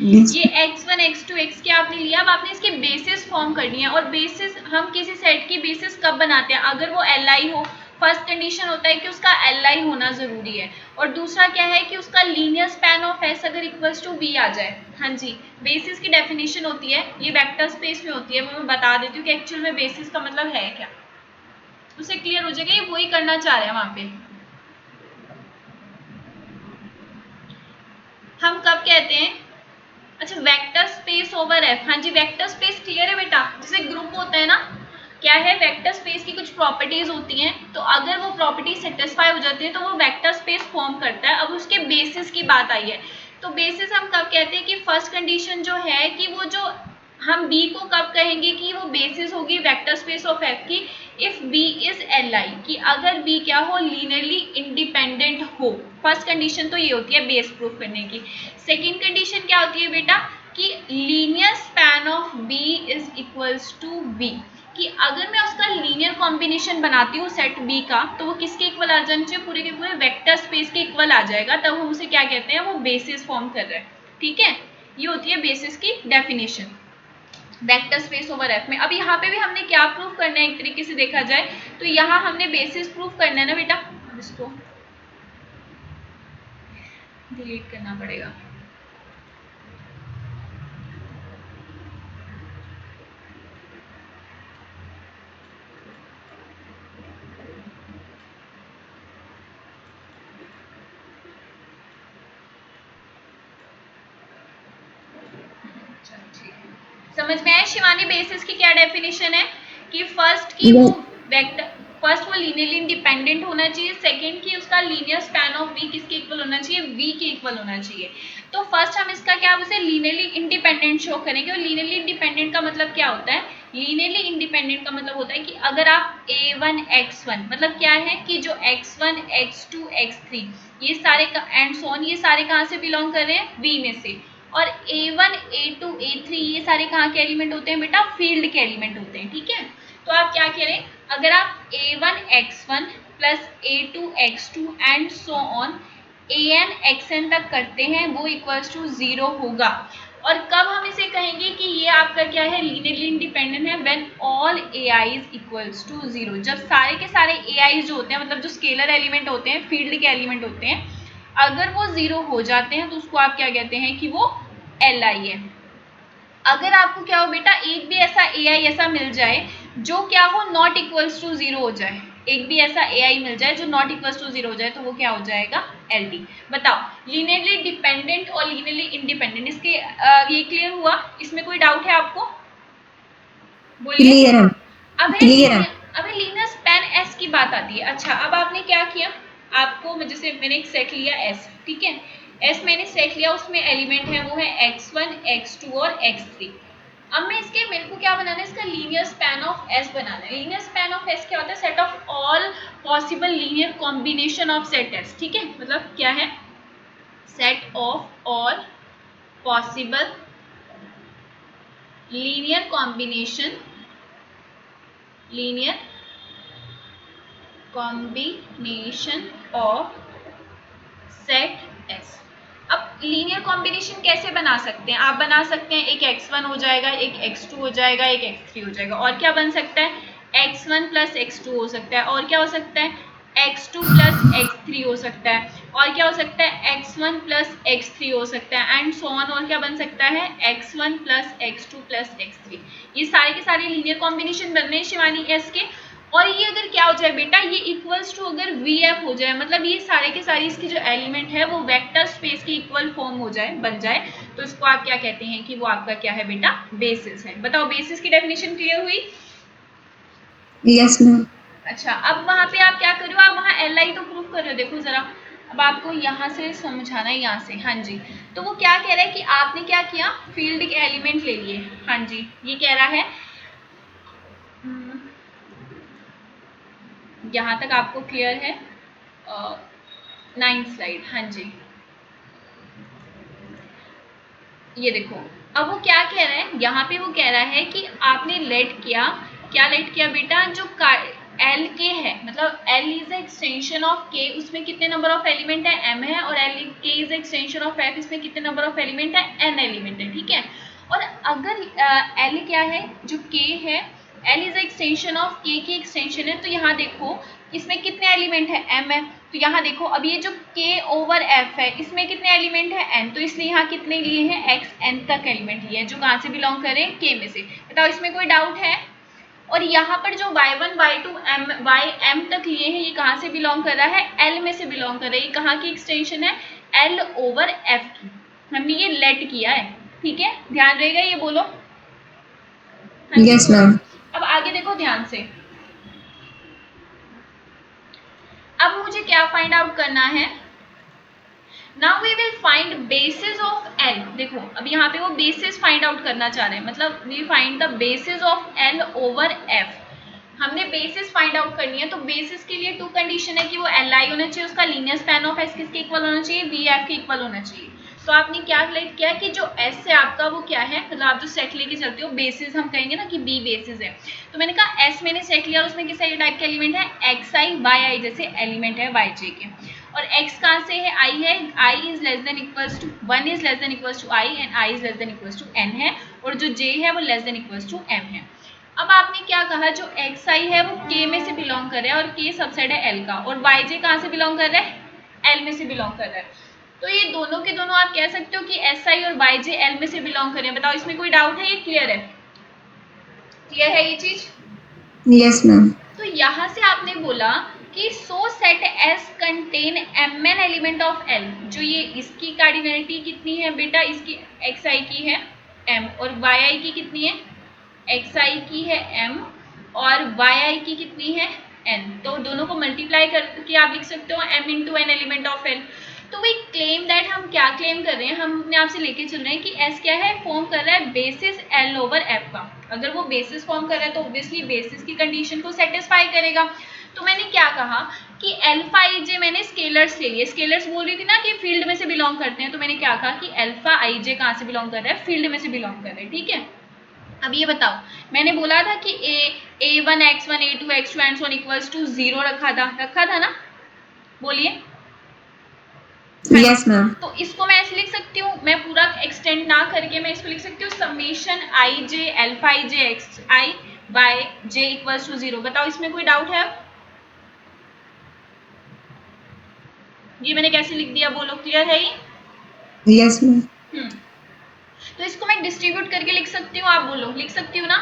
यस। ये x1 x2 xk आपने लिया, अब आपने इसकी बेसिस फॉर्म करनी है। और बेसिस हम किसी सेट की बेसिस कब बनाते हैं, अगर वो li हो। फर्स्ट कंडीशन होता है कि उसका li होना जरूरी है, और दूसरा क्या है कि उसका लीनियर स्पैन ऑफ s अगर इक्वल्स टू b आ जाए। हाँ जी, बेसिस की डेफिनेशन होती है, ये वेक्टर स्पेस में होती है, वो मैं बता देती हूँ कि एक्चुअल में बेसिस का मतलब है क्या, उसे क्लियर हो जाएगा, ये वही करना चाह रहे हैं वहां पे। हम कब कहते हैं, अच्छा वेक्टर स्पेस ओवर एफ, हाँ जी वेक्टर स्पेस क्लियर है बेटा, जैसे ग्रुप होता है ना, क्या है वेक्टर स्पेस की कुछ प्रॉपर्टीज होती हैं, तो अगर वो प्रॉपर्टी सेटिस्फाई हो जाती है तो वो वेक्टर स्पेस फॉर्म करता है। अब उसके बेसिस की बात आई है, तो बेसिस हम कब कहते हैं कि फर्स्ट कंडीशन जो है कि वो जो हम बी को कब कहेंगे कि वो बेसिस होगी वेक्टर स्पेस ऑफ एफ की, if B is L I, कि अगर बी क्या हो लीनियरली इंडिपेंडेंट हो। फर्स्ट कंडीशन तो ये होती है बेस प्रूफ करने की। सेकेंड कंडीशन क्या होती है बेटा कि linear span of B is equals to B, कि अगर मैं उसका लीनियर कॉम्बिनेशन बनाती हूँ सेट बी का तो वो किसके इक्वल आ जाना चाहिए, पूरे के पूरे वेक्टर स्पेस के इक्वल आ जाएगा, तब हम उसे क्या कहते हैं, वो बेसिस फॉर्म कर रहे हैं। ठीक है, ये होती है बेसिस की definition vector space over F में। अब यहाँ पे भी हमने क्या प्रूफ करना है, एक तरीके से देखा जाए तो यहाँ हमने बेसिस प्रूफ करना है ना बेटा, इसको डिलीट करना पड़ेगा। समझ में आया शिवानी, बेसिस की क्या डेफिनेशन है कि फर्स्ट की वो वेक्टर, फर्स्ट वो लीनियरली इंडिपेंडेंट होना चाहिए, सेकंड की उसका लीनियर स्पैन ऑफ वी किसके इक्वल होना चाहिए, वी के इक्वल होना चाहिए। तो फर्स्ट हम इसका क्या उसे लीनियरली इंडिपेंडेंट शो करेंगे, और लीनियरली इंडिपेंडेंट का मतलब क्या होता है, लीनियरली इंडिपेंडेंट का मतलब होता है कि अगर आप a1 x1 मतलब क्या है कि जो x1 x2 x3 ये सारे एंड सो ऑन ये सारे कहाँ से बिलोंग कर रहे हैं, v में से, और a1 a2 a3 ये सारे कहाँ के एलिमेंट होते हैं बेटा, फील्ड के एलिमेंट होते हैं। ठीक है, तो आप क्या करें, अगर आप a1 x1 plus a2 x2 and so on an xn तक करते हैं वो इक्वल्स टू 0 होगा। और कब हम इसे कहेंगे कि ये आपका क्या है, लीनियरली इंडिपेंडेंट है, when all ai's equals to 0, जब सारे के सारे ai's जो होते हैं मतलब जो स्केलर एलिमेंट होते हैं, फील्ड के एलिमेंट होते हैं, अगर वो 0 हो जाते हैं तो उसको आप क्या कहते हैं कि वो li है। अगर आपको क्या हो बेटा, एक भी ऐसा ai ऐसा मिल जाए जो क्या हो नॉट इक्वल्स टू 0 हो जाए, एक भी ऐसा ai मिल जाए जो नॉट इक्वल्स टू 0 हो जाए तो वो क्या हो जाएगा, ld। बताओ लीनियरली डिपेंडेंट और लीनियरली इंडिपेंडेंट, इसके ये क्लियर हुआ, इसमें कोई डाउट है आपको, बोलिए। क्लियर है, क्लियर है। अब लीनियर स्पैन एस की बात आती है। अच्छा अब आपने क्या किया, आपको जैसे मैंने एक सेट लिया एस, ठीक है, एस मैंने सेट लिया, उसमें एलिमेंट है वो है x1 x2 और x3। अब मैं इसके मेरे को क्या बनाना है, इसका लीनियर स्पैन ऑफ एस बनाना है। लीनियर स्पैन ऑफ एस क्या होता है, set of all possible linear combination of set S. ठीक है, मतलब क्या है, set of all possible linear combination of set S. अब लीनियर कॉम्बिनेशन कैसे बना सकते हैं, आप बना सकते हैं एक x1 हो जाएगा, एक x2 हो जाएगा, एक x3 हो जाएगा, और क्या बन सकता है, x1 प्लस x2 हो सकता है, और क्या हो सकता है x2 प्लस x3 हो सकता है, और क्या हो सकता है x1 प्लस x3 हो सकता है, एंड सो ऑन, और क्या बन सकता है x1 plus x2 plus x3। ये सारे के सारे लीनियर कॉम्बिनेशन बन रहे हैं शिवानी एस के। और ये अगर क्या हो जाए बेटा, ये इक्वल्स टू अगर VF हो जाए, मतलब ये सारे के सारे इसकी जो एलिमेंट है वो वेक्टर स्पेस की इक्वल फॉर्म हो जाए, बन जाए, तो इसको आप क्या कहते हैं कि वो आपका क्या है बेटा, बेसिस है। बताओ बेसिस की डेफिनेशन क्लियर हुई, यस मैम। अच्छा अब वहां पे आप क्या कर रहे हो, आप वहां LI तो प्रूफ कर रहे हो, देखो जरा अब आपको यहाँ से समझाना है, यहाँ से, हाँ जी। तो वो क्या कह रहा है कि आपने क्या किया, फील्ड के एलिमेंट ले लिए, हाँ जी, ये कह रहा है यहाँ तक आपको क्लियर है, 9th स्लाइड, हाँ जी, ये देखो। अब वो क्या कह रहा है, यहाँ पे वो कह रहा है कि आपने लेट किया, क्या लेट किया बेटा, जो एल के है, मतलब एल इज एक्सटेंशन ऑफ के, उसमें कितने नंबर ऑफ एलिमेंट है, m है, और एल के इज एक्सटेंशन ऑफ एफ, इसमें कितने नंबर ऑफ एलिमेंट है, n एलिमेंट है। ठीक है, और अगर एल क्या है, जो के है, एल इज एक्सटेंशन ऑफ के की एक्सटेंशन है, तो यहाँ देखो इसमें कितने एलिमेंट है, m है, तो यहाँ देखो अब ये जो k ओवर f है, इसमें कितने एलिमेंट है, n, तो इसलिए यहाँ कितने लिए हैं, xn तक एलिमेंट लिए हैं, जो कहाँ से बिलोंग करें, k में से। बताओ इसमें कोई डाउट है। और यहाँ पर जो y1 y2 ym तक लिए हैं, ये कहाँ से बिलोंग कर रहा है, l में से बिलोंग कर रहा है, ये कहाँ की एक्सटेंशन है, l ओवर f की, हमने ये लेट किया है। ठीक है, ध्यान रहेगा ये, बोलो। हाँ जी यस बोलो। मैम। अब आगे देखो ध्यान से। अब मुझे क्या फाइंड आउट करना है? Now we will find basis of L. देखो अब यहाँ पे वो बेसिस फाइंड आउट करना चाह रहे हैं, मतलब we find the basis of L over F. हमने बेसिस फाइंड आउट करनी है, तो बेसिस के लिए टू कंडीशन है कि वो एल आई होना चाहिए, उसका लीनियर स्पैन ऑफ एस किसके इक्वल होना चाहिए? वी एफ के इक्वल होना चाहिए। तो आपने क्या कलेक्ट किया कि जो एस है आपका वो क्या है, मतलब आप जो सेट लेके चलते हो बेसिस, हम कहेंगे ना कि बी बेसिस है, तो मैंने कहा एस मैंने सेट लिया और उसमें किस टाइप के एलिमेंट है? एक्स आई वाई आई जैसे एलिमेंट है वाई जे के। और x कहाँ से है? i है, i is less than equals to 1 is less than equals to i and i is less than equals to n है, और जो j है वो less than equals to m है। अब आपने क्या कहा, जो xi है वो k में से बिलोंग कर रहा है और k सबसेट है l का, और yj कहाँ से बिलोंग कर रहा है? l में से बिलोंग कर रहा है। तो ये दोनों के दोनों आप कह सकते हो कि si और yj l में से बिलोंग कर रहे हैं। बताओ इसमें कोई डाउट है? ये क्लियर है? क्लियर है ये चीज? Yes ma'am. तो यहाँ से आपने बोला कि so set S contain m n element of L. जो ये इसकी कार्डिनलिटी कितनी है बेटा? इसकी एक्स आई की है m, और वाई आई की कितनी है? एक्स आई की है m और वाई आई की कितनी है? n। तो दोनों को मल्टीप्लाई करके आप लिख सकते हो m into N element of l। तो वी क्लेम दैट, हम क्या क्लेम कर रहे हैं? हम अपने आप से लेके चल रहे हैं कि s क्या है? फॉर्म कर रहा है बेसिस l ओवर f का। अगर वो बेसिस फॉर्म कर रहा है तो ऑब्वियसली बेसिस की कंडीशन को सेटिस्फाई करेगा। तो मैंने क्या कहा कि अल्फा आई जे मैंने स्केलर्स ले लिए। स्केलर्स बोल रही थी ना कि फील्ड में से बिलोंग करते हैं, तो मैंने क्या कहा कि अल्फा आई जे कहाँ से बिलोंग कर रहा है? फील्ड में से बिलोंग कर रहे हैं। ठीक है, अब ये बताओ, मैंने बोला था कि a1 x1 a2 x2 and so on equals to 0 रखा था ना? बोलिए। हाँ जी, यस मैम। तो इसको मैं ऐसे लिख सकती हूँ, मैं पूरा एक्सटेंड ना करके मैं इसको लिख सकती हूँ summation i j alpha I J x i by j equals to 0। बताओ इसमें कोई डाउट है? ये मैंने कैसे लिख दिया, बोलो। क्लियर है ये? Yes ma'am. तो इसको मैं डिस्ट्रीब्यूट करके लिख सकती हूँ, आप बोलो। लिख सकती हूँ ना?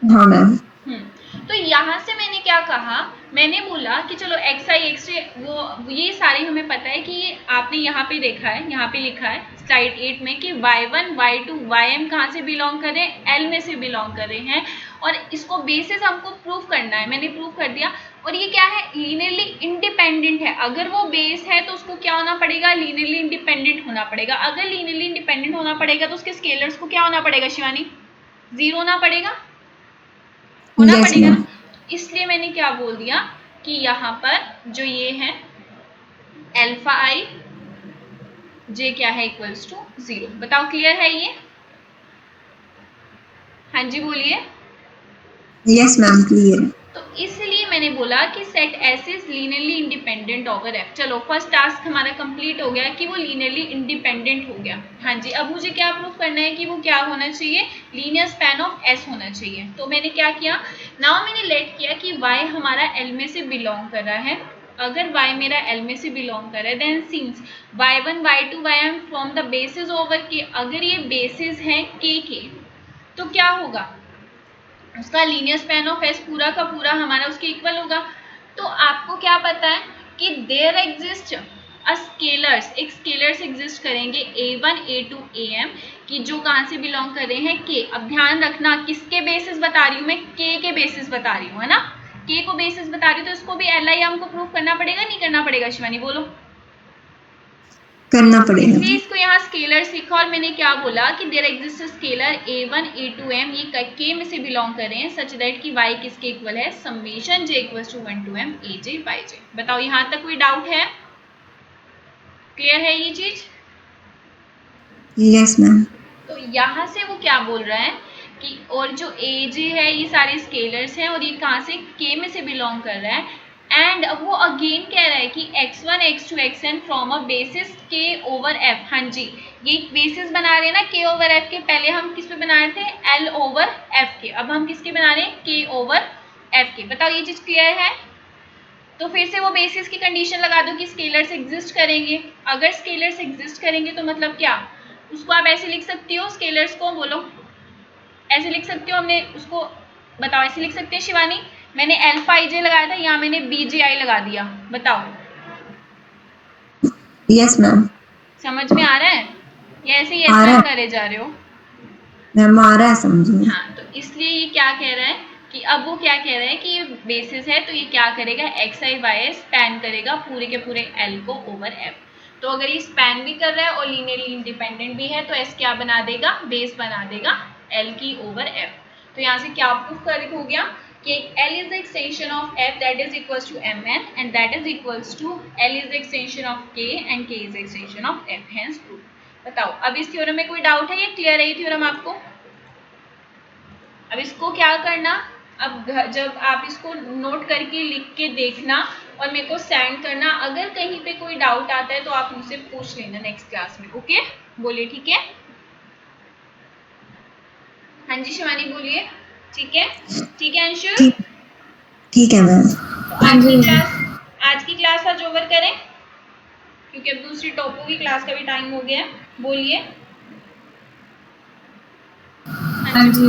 हाँ मैम। तो यहाँ से मैंने क्या कहा, मैंने बोला कि चलो एक्स आई एक्स वो ये सारे हमें पता है कि ये आपने यहाँ पे देखा है, यहाँ पे लिखा है स्लाइड 8 में कि y1 y2 ym कहाँ से बिलोंग कर रहे हैं? l में से बिलोंग कर रहे हैं, और इसको बेसिस हमको प्रूफ करना है। मैंने प्रूफ कर दिया। और ये क्या है? लीनियरली इंडिपेंडेंट है। अगर वो बेस है तो उसको क्या होना पड़ेगा? लीनियरली इंडिपेंडेंट होना पड़ेगा। अगर लीनियरली इंडिपेंडेंट होना पड़ेगा तो उसके स्केलर्स को क्या होना पड़ेगा शिवानी? 0 होना पड़ेगा, होना यस पड़ेगा मैम। ना? इसलिए मैंने क्या बोल दिया कि यहाँ पर जो ये है अल्फा आई जे क्या है? Equals to 0। बताओ क्लियर है ये? हाँ जी बोलिए। Yes ma'am clear. तो इसलिए मैंने बोला कि set S is linearly independent over F. चलो फर्स्ट टास्क हमारा कंप्लीट हो गया कि वो लीनियरली इंडिपेंडेंट हो गया। हाँ जी, अब मुझे क्या प्रूफ करना है कि वो क्या होना चाहिए? लीनियर स्पैन ऑफ एस होना चाहिए। तो मैंने क्या किया, नाउ मैंने लेट किया कि वाई हमारा एल में से बिलोंग कर रहा है। अगर y मेरा l में से बिलोंग कर रहा है then since y1 y2 ym from the basis over k, अगर ये बेसिस हैं k के, तो क्या होगा? उसका लीनियर स्पैन ऑफ एस पूरा का पूरा हमारा उसके इक्वल होगा। तो आपको क्या पता है कि देयर एग्जिस्ट अ स्केलर्स, एक स्केलर्स एग्जिस्ट करेंगे a1 a2 am कि जो कहाँ से बिलोंग कर रहे हैं? k। अब ध्यान रखना किसके बेसिस बता रही हूँ मैं? k के बेसिस बता रही हूँ, है ना? k को बेसिस बता रही हूँ, तो इसको भी li हमको प्रूफ करना पड़ेगा, नहीं करना पड़ेगा शिवानी? बोलो। करना पड़ेगा। इसलिए इसको यहाँ स्केलर लिखा, और मैंने क्या बोला कि there exist scalar a1 a2 m, ये k में से बिलोंग कर रहे हैं, सच दैट कि y किसके इक्वल है? Summation j equals to 1 to m aj yj। बताओ यहाँ तक कोई डाउट है? क्लियर है ये चीज? Yes ma'am. तो यहाँ से वो क्या बोल रहा है कि और जो aj है ये सारे स्केलर्स हैं, और ये कहाँ से? k में से बिलोंग कर रहा है। एंड वो अगेन कह रहा है कि x1 x2 xn from a basis k over f। हाँ जी, ये बेसिस बना रहे हैं ना k ओवर f के। पहले हम किस पे बना रहे थे? l ओवर f के। अब हम किसके बना रहे हैं? k ओवर f के। बताओ ये चीज क्लियर है? तो फिर से वो बेसिस की कंडीशन लगा दो कि स्केलर्स एग्जिस्ट करेंगे। अगर स्केलर्स एग्जिस्ट करेंगे तो मतलब क्या? उसको आप ऐसे लिख सकती हो, स्केलर्स को बोलो ऐसे लिख सकती हो। हमने उसको बताओ ऐसे लिख सकते हैं शिवानी? मैंने अल्फा आई जे लगाया था, यहाँ मैंने बी जे आई लगा दिया। बताओ यस मैम। समझ में आ रहा है? या ऐसे ही आ रहा ऐसा है करे जा रहे हो? मैम, आ रहा है समझिए। हाँ, तो इसलिए ये क्या कह रहा है कि अब वो क्या कह रहा है कि ये बेसिस है, तो ये क्या करेगा, एक्स आई वाई स्पैन करेगा पूरे के पूरे एल को ओवर एफ। तो अगर ये स्पैन भी कर रहा है और लीनियरली इंडिपेंडेंट भी है तो एस क्या बना देगा, बेस बना देगा एल की ओवर एफ। तो यहाँ से क्या प्रूफ कर हो गया कि L is the extension of F that is equals to Mn and that is equals to L is the extension of K and K is the extension of F, hence proof। बताओ अब इस theorem में कोई doubt है या clear है ये theorem आपको? अब इसको क्या करना, अब जब आप इसको नोट करके लिख के देखना और मेरे को सेंड करना, अगर कहीं पे कोई डाउट आता है तो आप मुझसे पूछ लेना नेक्स्ट क्लास में। ओके, बोलिए ठीक है। हाँ जी शिवानी बोलिए। ठीक है, ठीक है अंशुल। ठीक ठीक है मैम। तो हाँ जी। आज की क्लास आज ओवर करें क्योंकि अब दूसरी टॉपो की क्लास का भी टाइम हो गया है। बोलिए। हाँ जी।